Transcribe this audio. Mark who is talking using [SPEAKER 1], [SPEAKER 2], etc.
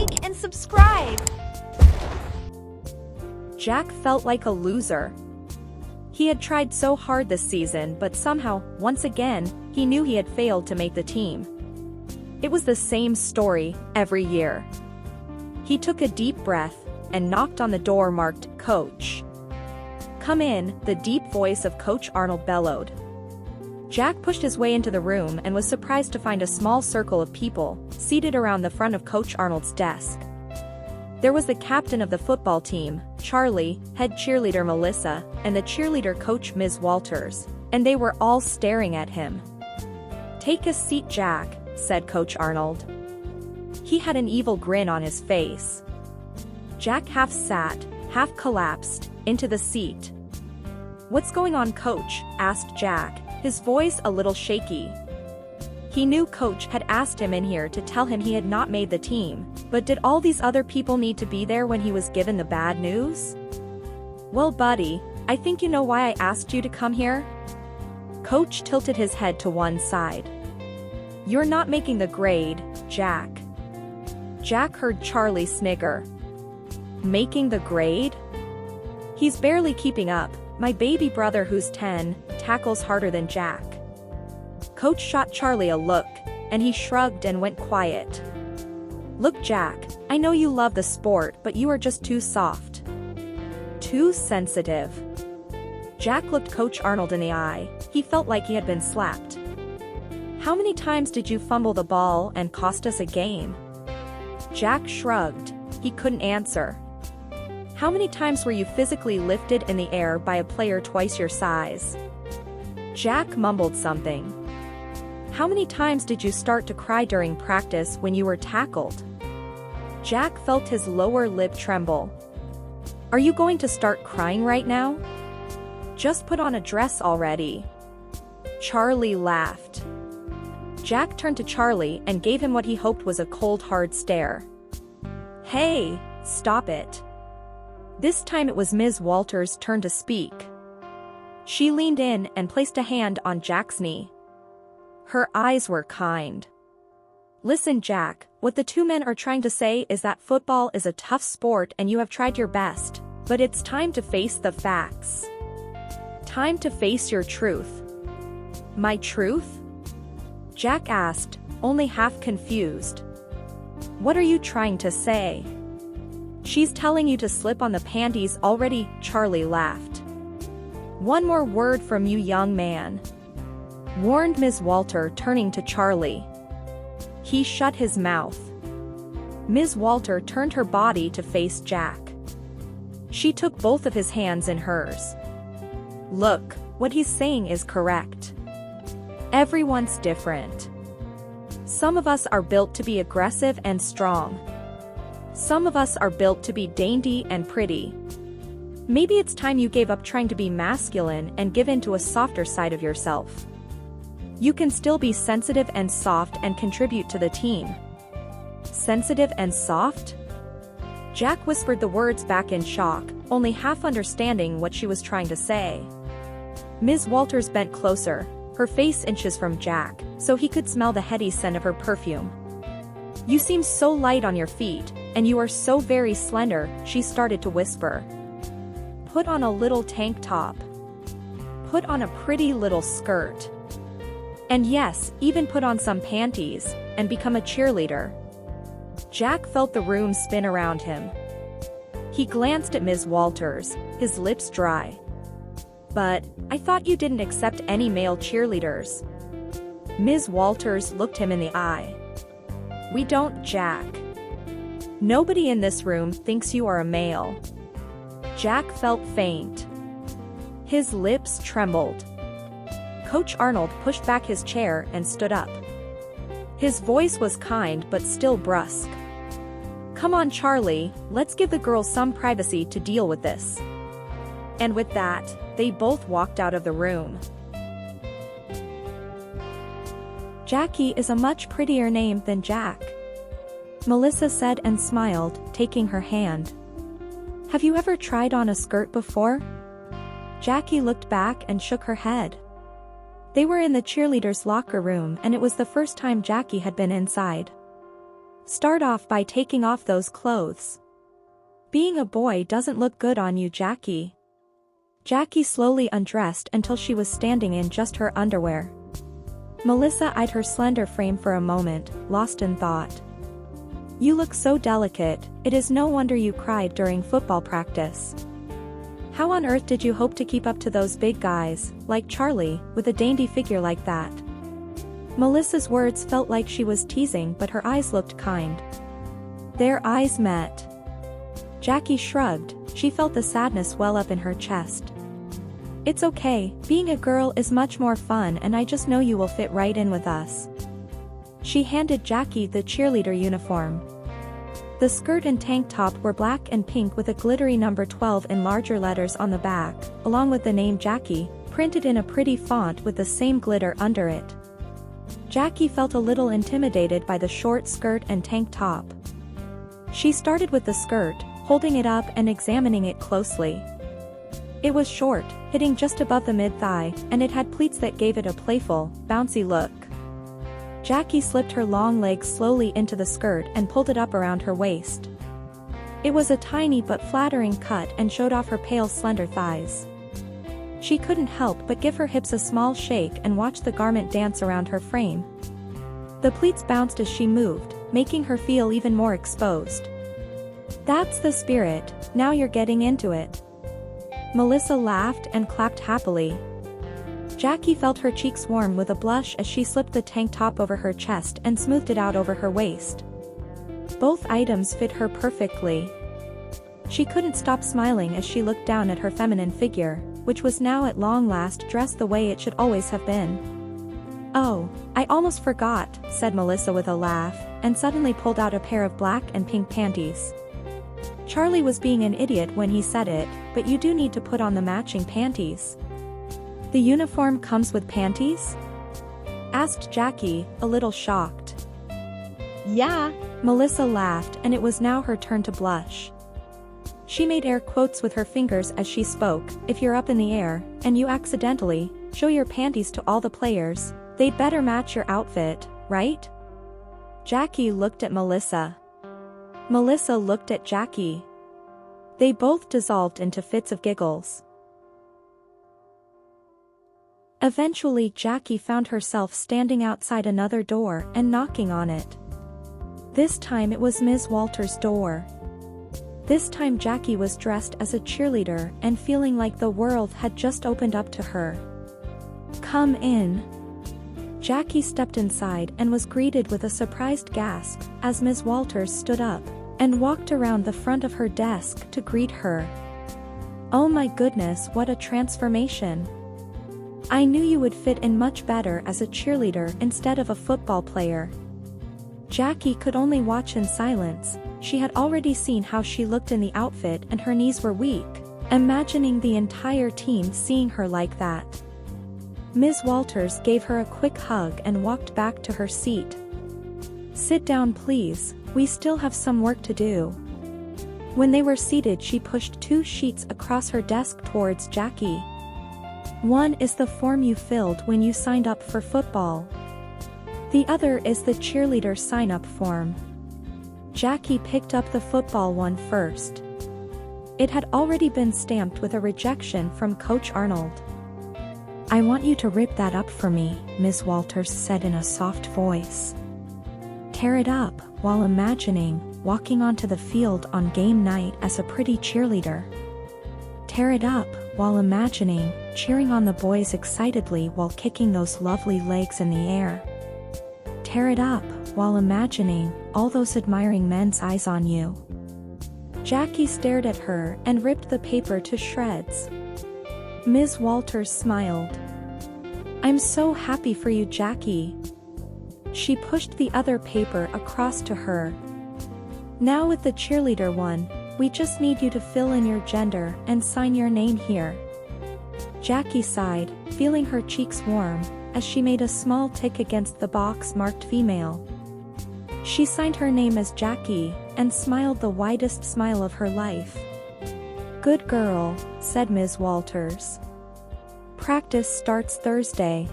[SPEAKER 1] like and subscribe.
[SPEAKER 2] Jack felt like a loser. He had tried so hard this season, but somehow, once again, he knew he had failed to make the team. It was the same story every year. He took a deep breath and knocked on the door marked "Coach." "Come in," the deep voice of Coach Arnold bellowed. Jack pushed his way into the room and was surprised to find a small circle of people seated around the front of Coach Arnold's desk. There was the captain of the football team, Charlie, head cheerleader Melissa, and the cheerleader coach Ms. Walters, and they were all staring at him. "Take a seat, Jack," said Coach Arnold. He had an evil grin on his face. Jack half sat, half collapsed, into the seat. "What's going on, Coach?" asked Jack, his voice a little shaky. He knew Coach had asked him in here to tell him he had not made the team, but did all these other people need to be there when he was given the bad news? "Well, buddy, I think you know why I asked you to come here." Coach tilted his head to one side. "You're not making the grade, Jack." Jack heard Charlie snigger. "Making the grade? He's barely keeping up. My baby brother who's 10, tackles harder than Jack." Coach shot Charlie a look, and he shrugged and went quiet. "Look, Jack, I know you love the sport, but you are just too soft. Too sensitive." Jack looked Coach Arnold in the eye. He felt like he had been slapped. "How many times did you fumble the ball and cost us a game?" Jack shrugged. He couldn't answer. "How many times were you physically lifted in the air by a player twice your size?" Jack mumbled something. "How many times did you start to cry during practice when you were tackled?" Jack felt his lower lip tremble. "Are you going to start crying right now? Just put on a dress already." Charlie laughed. Jack turned to Charlie and gave him what he hoped was a cold, hard stare. "Hey, stop it." This time it was Ms. Walters' turn to speak. She leaned in and placed a hand on Jack's knee. Her eyes were kind. "Listen, Jack, what the two men are trying to say is that football is a tough sport and you have tried your best, but it's time to face the facts. Time to face your truth." "My truth?" Jack asked, only half confused. "What are you trying to say?" "She's telling you to slip on the panties already," Charlie laughed. "One more word from you, young man," warned Ms. Walter, turning to Charlie. He shut his mouth. Ms. Walter turned her body to face Jack. She took both of his hands in hers. "Look, what he's saying is correct. Everyone's different. Some of us are built to be aggressive and strong. Some of us are built to be dainty and pretty. Maybe it's time you gave up trying to be masculine and give in to a softer side of yourself. You can still be sensitive and soft and contribute to the team." "Sensitive and soft?" Jack whispered the words back in shock, only half understanding what she was trying to say. Ms. Walters bent closer, her face inches from Jack, so he could smell the heady scent of her perfume. "You seem so light on your feet, and you are so very slender," she started to whisper. "Put on a little tank top. Put on a pretty little skirt. And yes, even put on some panties, and become a cheerleader." Jack felt the room spin around him. He glanced at Ms. Walters, his lips dry. "But, I thought you didn't accept any male cheerleaders." Ms. Walters looked him in the eye. "We don't, Jack. Nobody in this room thinks you are a male." Jack felt faint. His lips trembled. Coach Arnold pushed back his chair and stood up. His voice was kind but still brusque. "Come on, Charlie, let's give the girls some privacy to deal with this." And with that, they both walked out of the room. "Jackie is a much prettier name than Jack," Melissa said and smiled, taking her hand. "Have you ever tried on a skirt before?" Jackie looked back and shook her head. They were in the cheerleaders' locker room and it was the first time Jackie had been inside. Start off by taking off those clothes. Being a boy doesn't look good on you, Jackie. Jackie slowly undressed until she was standing in just her underwear. Melissa eyed her slender frame for a moment, lost in thought. You look so delicate, it is no wonder you cried during football practice. How on earth did you hope to keep up to those big guys, like Charlie, with a dainty figure like that? Melissa's words felt like she was teasing, but her eyes looked kind. Their eyes met. Jackie shrugged, she felt the sadness well up in her chest. It's okay, being a girl is much more fun and I just know you will fit right in with us. She handed Jackie the cheerleader uniform. The skirt and tank top were black and pink with a glittery number 12 in larger letters on the back, along with the name Jackie, printed in a pretty font with the same glitter under it. Jackie felt a little intimidated by the short skirt and tank top. She started with the skirt, holding it up and examining it closely. It was short, hitting just above the mid-thigh, and it had pleats that gave it a playful, bouncy look. Jackie slipped her long legs slowly into the skirt and pulled it up around her waist. It was a tiny but flattering cut and showed off her pale slender thighs. She couldn't help but give her hips a small shake and watch the garment dance around her frame. The pleats bounced as she moved, making her feel even more exposed. That's the spirit, now you're getting into it. Melissa laughed and clapped happily. Jackie felt her cheeks warm with a blush as she slipped the tank top over her chest and smoothed it out over her waist. Both items fit her perfectly. She couldn't stop smiling as she looked down at her feminine figure, which was now at long last dressed the way it should always have been. Oh, I almost forgot, said Melissa with a laugh, and suddenly pulled out a pair of black and pink panties. Charlie was being an idiot when he said it, but you do need to put on the matching panties. The uniform comes with panties? Asked Jackie, a little shocked. Yeah, Melissa laughed, and it was now her turn to blush. She made air quotes with her fingers as she spoke. If you're up in the air, and you accidentally show your panties to all the players, they'd better match your outfit, right? Jackie looked at Melissa. Melissa looked at Jackie. They both dissolved into fits of giggles. Eventually Jackie found herself standing outside another door and knocking on it. This time it was Ms. Walters' door. This time Jackie was dressed as a cheerleader and feeling like the world had just opened up to her. Come in. Jackie stepped inside and was greeted with a surprised gasp as Ms. Walters stood up and walked around the front of her desk to greet her. Oh my goodness, what a transformation. I knew you would fit in much better as a cheerleader instead of a football player. Jackie could only watch in silence. She had already seen how she looked in the outfit and her knees were weak, imagining the entire team seeing her like that. Ms. Walters gave her a quick hug and walked back to her seat. Sit down please, we still have some work to do. When they were seated, she pushed 2 sheets across her desk towards Jackie. One is the form you filled when you signed up for football. The other is the cheerleader sign-up form. Jackie picked up the football one first. It had already been stamped with a rejection from Coach Arnold. I want you to rip that up for me, Ms. Walters said in a soft voice. Tear it up, while imagining walking onto the field on game night as a pretty cheerleader. Tear it up, while imagining cheering on the boys excitedly while kicking those lovely legs in the air. Tear it up, while imagining all those admiring men's eyes on you. Jackie stared at her and ripped the paper to shreds. Ms. Walters smiled. I'm so happy for you, Jackie. She pushed the other paper across to her. Now with the cheerleader one, we just need you to fill in your gender and sign your name here. Jackie sighed, feeling her cheeks warm, as she made a small tick against the box marked female. She signed her name as Jackie, and smiled the widest smile of her life. Good girl, said Ms. Walters. Practice starts Thursday.